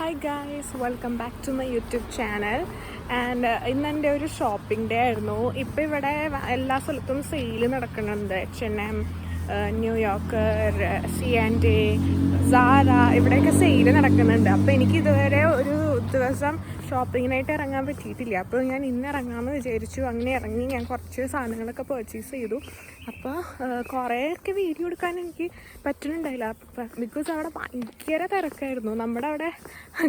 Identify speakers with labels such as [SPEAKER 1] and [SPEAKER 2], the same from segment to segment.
[SPEAKER 1] Hi guys, welcome back to my YouTube channel. And ഇന്ന് എൻ്റെ ഒരു ഷോപ്പിംഗ് ഡേ ആയിരുന്നു. ഇപ്പോൾ ഇവിടെ എല്ലാ സ്ഥലത്തും സെയിൽ നടക്കുന്നുണ്ട്. H&M, ന്യൂയോർക്കർ, C&A, സാര, ഇവിടെയൊക്കെ സെയിൽ നടക്കുന്നുണ്ട്. അപ്പോൾ എനിക്ക് ഇതുവരെ ഒരു ദിവസം ഷോപ്പിങ്ങിനായിട്ട് ഇറങ്ങാൻ പറ്റിയിട്ടില്ല. അപ്പോൾ ഞാൻ ഇന്ന് ഇറങ്ങാമെന്ന് വിചാരിച്ചു. അങ്ങനെ ഇറങ്ങി ഞാൻ കുറച്ച് സാധനങ്ങളൊക്കെ പർച്ചേസ് ചെയ്തു. അപ്പോൾ കുറേയൊക്കെ വീഡിയോ എടുക്കാൻ എനിക്ക് പറ്റുന്നുണ്ടായില്ല, ബിക്കോസ് അവിടെ ഭയങ്കര തിരക്കായിരുന്നു. നമ്മുടെ അവിടെ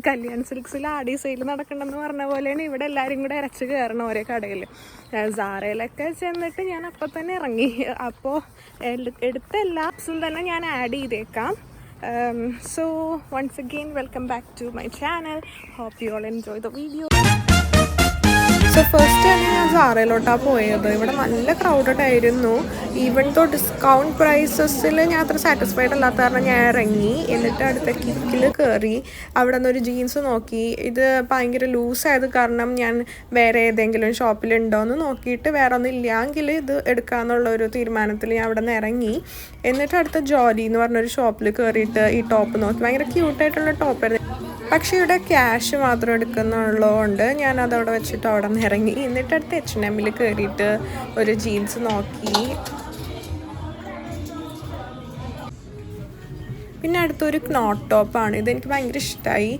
[SPEAKER 1] കല്യാൺ സിൽക്സിൽ ആടി സെയിൽ നടക്കണമെന്ന് പറഞ്ഞ പോലെയാണ് ഇവിടെ എല്ലാവരും കൂടെ ഇരച്ച് കയറണം ഓരോ കടയിൽ. സാറയിലൊക്കെ ചെന്നിട്ട് ഞാൻ അപ്പം തന്നെ ഇറങ്ങി. അപ്പോൾ എടുത്ത എല്ലാ ആപ്സും തന്നെ ഞാൻ ആഡ് ചെയ്തേക്കാം. So once again, welcome back to my channel. Hope you all enjoy the video. So first തന്നെ ഞാൻ സാറയിലോട്ടാണ് പോയത്. ഇവിടെ നല്ല ക്രൗഡഡ് ആയിരുന്നു. ഈവൻ ദോ ഡിസ്കൗണ്ട് പ്രൈസസിൽ ഞാൻ അത്ര സാറ്റിസ്ഫൈഡ് അല്ലാത്ത കാരണം ഞാൻ ഇറങ്ങി. എന്നിട്ട് അടുത്ത കിക്കിൽ കയറി അവിടെ നിന്നൊരു ജീൻസ് നോക്കി. ഇത് ഭയങ്കര ലൂസായത് കാരണം ഞാൻ വേറെ ഏതെങ്കിലും ഷോപ്പിലുണ്ടോ എന്ന് നോക്കിയിട്ട് വേറെ ഒന്നും ഇല്ലെങ്കിൽ ഇത് എടുക്കാമെന്നുള്ളൊരു തീരുമാനത്തിൽ ഞാൻ അവിടെ നിന്ന് ഇറങ്ങി. എന്നിട്ട് അടുത്ത ജോലി എന്ന് പറഞ്ഞൊരു ഷോപ്പിൽ കയറിയിട്ട് ഈ ടോപ്പ് നോക്കി. ഭയങ്കര ക്യൂട്ടായിട്ടുള്ള ടോപ്പായിരുന്നു. പക്ഷേ ഇവിടെ ക്യാഷ് മാത്രം എടുക്കുന്നുള്ളതുകൊണ്ട് ഞാൻ അതവിടെ വെച്ചിട്ട് അവിടെ നിന്ന് ഇറങ്ങി. എന്നിട്ട് അടുത്ത് H&Mൽ കയറിയിട്ട് ഒരു ജീൻസ് നോക്കി. പിന്നെ അടുത്തൊരു ക്നോട്ട് ടോപ്പാണ്. ഇതെനിക്ക് ഭയങ്കര ഇഷ്ടമായി.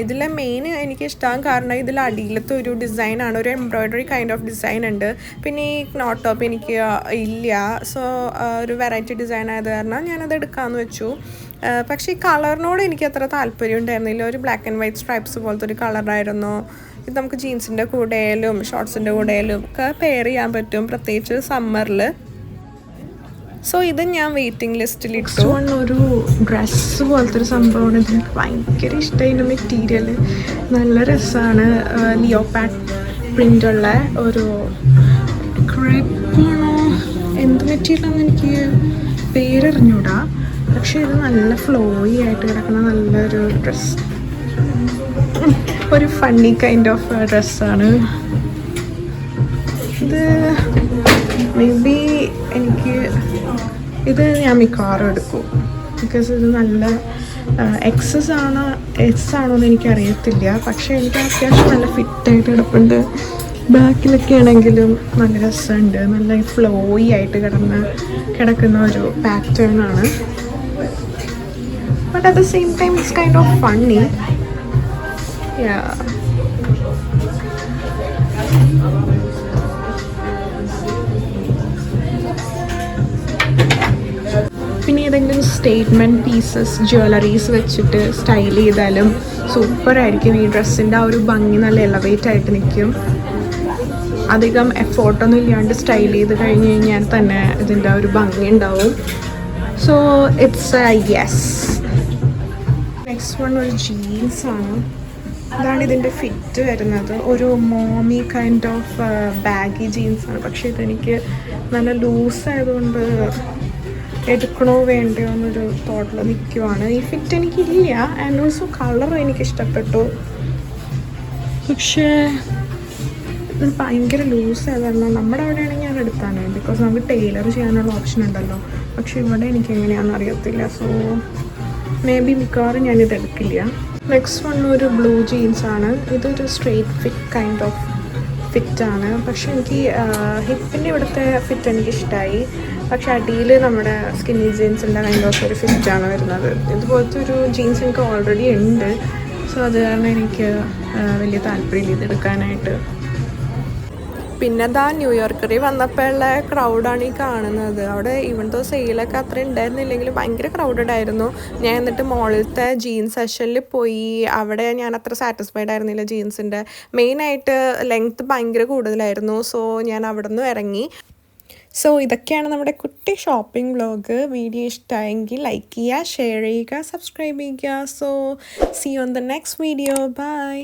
[SPEAKER 1] ഇതിലെ മെയിൻ എനിക്ക് ഇഷ്ടമാകാൻ കാരണം ഇതിൽ അടിയിലത്തെ ഒരു ഡിസൈനാണ്, ഒരു എംബ്രോയ്ഡറി കൈൻഡ് ഓഫ് ഡിസൈൻ ഉണ്ട്. പിന്നെ ഈ ക്നോട്ട് ടോപ്പ് എനിക്ക് ഇല്ല. സോ ഒരു വെറൈറ്റി ഡിസൈൻ ആയത് കാരണം ഞാനത് എടുക്കാമെന്ന് വെച്ചു. പക്ഷേ ഈ കളറിനോട് എനിക്ക് അത്ര താല്പര്യം ഉണ്ടായിരുന്നില്ല. ഒരു ബ്ലാക്ക് ആൻഡ് വൈറ്റ് സ്ട്രൈപ്സ് പോലത്തെ ഒരു കളറായിരുന്നു. ഇത് നമുക്ക് ജീൻസിൻ്റെ കൂടെയാലും ഷോർട്സിൻ്റെ കൂടെയാലും ഒക്കെ പെയർ ചെയ്യാൻ പറ്റും, പ്രത്യേകിച്ച് സമ്മറിൽ. സോ ഇത് ഞാൻ വെയിറ്റിംഗ് ലിസ്റ്റിലിട്ടു. ഒരു ഡ്രസ്സ് പോലത്തെ ഒരു സംഭവമാണ്. ഇതെനിക്ക് ഭയങ്കര ഇഷ്ടമായിരുന്നു. മെറ്റീരിയൽ നല്ല രസമാണ്. ലിയോപാഡ് പ്രിൻ്റുള്ള ഒരു ക്രേപ്പാണോ എന്ത് മെറ്റീരിയലാണെന്ന് എനിക്ക് പേരറിഞ്ഞൂടാ. പക്ഷേ ഇത് നല്ല ഫ്ലോയി ആയിട്ട് കിടക്കുന്ന നല്ലൊരു ഡ്രസ്സ്, ഒരു ഫണ്ണി കൈൻഡ് ഓഫ് ഡ്രസ്സാണ് ഇത്. മേ ബി ഇത് ഞാൻ മിക്കവാറും എടുക്കും, ബിക്കോസ് ഇത് നല്ല എക്സസ് ആണോ എസ് ആണോ എന്ന് എനിക്കറിയത്തില്ല. പക്ഷേ എനിക്ക് അത്യാവശ്യം നല്ല ഫിറ്റായിട്ട് കിടപ്പുണ്ട്. ബാക്കിലൊക്കെ ആണെങ്കിലും നല്ല രസമുണ്ട്. നല്ല ഫ്ലോയി ആയിട്ട് കിടക്കുന്ന ഒരു പാറ്റേൺ ആണ്. But at the same time it's kind of funny. Yeah. പിന്നെ ഏതെങ്കിലും സ്റ്റേറ്റ്മെൻറ്റ് പീസസ് ജ്വല്ലറീസ് വെച്ചിട്ട് സ്റ്റൈൽ ചെയ്താലും സൂപ്പറായിരിക്കും. ഈ ഡ്രസ്സിൻ്റെ ആ ഒരു ഭംഗി നല്ല എലവേറ്റ് ആയിട്ട് നിൽക്കും. അധികം എഫോർട്ടൊന്നും ഇല്ലാണ്ട് സ്റ്റൈൽ ചെയ്ത് കഴിഞ്ഞ് കഴിഞ്ഞാൽ തന്നെ ഇതിൻ്റെ ഒരു ഭംഗി ഉണ്ടാവും. So it's yes. Next one ഒരു ജീൻസാണ്. ഇതാണ് ഇതിൻ്റെ ഫിറ്റ് വരുന്നത്. ഒരു മോമി കൈൻഡ് ഓഫ് ബാഗി ജീൻസാണ്. പക്ഷേ ഇതെനിക്ക് നല്ല ലൂസായതുകൊണ്ട് എടുക്കണോ വേണ്ടയോ എന്നൊരു തോട്ടിൽ നിൽക്കുവാണ്. ഈ ഫിറ്റ് എനിക്കില്ല. ആൻഡ് ഓൾസോ കളറും എനിക്ക് ഇഷ്ടപ്പെട്ടു. പക്ഷേ ഇത് ഭയങ്കര ലൂസായതാണ്. നമ്മുടെ അവിടെ ആണെങ്കിൽ ഞാൻ എടുത്താണ്, ബിക്കോസ് നമുക്ക് ടൈലർ ചെയ്യാനുള്ള ഓപ്ഷൻ ഉണ്ടല്ലോ. പക്ഷേ ഇവിടെ എനിക്ക് എങ്ങനെയാണെന്ന് അറിയത്തില്ല. സോ മേ ബി മിക്കവാറും ഞാനിത് എടുക്കില്ല. നെക്സ്റ്റ് വൺ ഒരു ബ്ലൂ ജീൻസാണ്. ഇതൊരു സ്ട്രെയിറ്റ് ഫിറ്റ് കൈൻഡ് ഓഫ് ഫിറ്റാണ്. പക്ഷേ എനിക്ക് ഹിപ്പിൻ്റെ ഇവിടുത്തെ ഫിറ്റ് എനിക്കിഷ്ടമായി. പക്ഷേ അടിയിൽ നമ്മുടെ സ്കിന്നി ജീൻസിൻ്റെ കൈൻഡ് ഓഫ് ഒരു ഫിറ്റാണ് വരുന്നത്. ഇതുപോലത്തെ ഒരു ജീൻസ് എനിക്ക് ഓൾറെഡി ഉണ്ട്. സോ അത് കാരണം എനിക്ക് വലിയ താല്പര്യമില്ല ഇതെടുക്കാനായിട്ട്. പിന്നെ ദാ ന്യൂയോർക്കറിൽ വന്നപ്പോഴുള്ള ക്രൗഡാണ് ഈ കാണുന്നത്. അവിടെ ഇവിടുത്തെ സെയിലൊക്കെ അത്ര ഉണ്ടായിരുന്നില്ലെങ്കിലും ഭയങ്കര ക്രൗഡഡ് ആയിരുന്നു. ഞാൻ എന്നിട്ട് മോളിലത്തെ ജീൻസ് സെഷനിൽ പോയി. അവിടെ ഞാൻ അത്ര സാറ്റിസ്ഫൈഡ് ആയിരുന്നില്ല ജീൻസിൻ്റെ. മെയിനായിട്ട് ലെങ്ത്ത് ഭയങ്കര കൂടുതലായിരുന്നു. സോ ഞാൻ അവിടെ നിന്ന് ഇറങ്ങി. സോ ഇതൊക്കെയാണ് നമ്മുടെ കുട്ടി ഷോപ്പിംഗ് വ്ലോഗ്. വീഡിയോ ഇഷ്ടമായെങ്കിൽ ലൈക്ക് ചെയ്യുക, ഷെയർ ചെയ്യുക, സബ്സ്ക്രൈബ് ചെയ്യുക. So see you on the next video. By.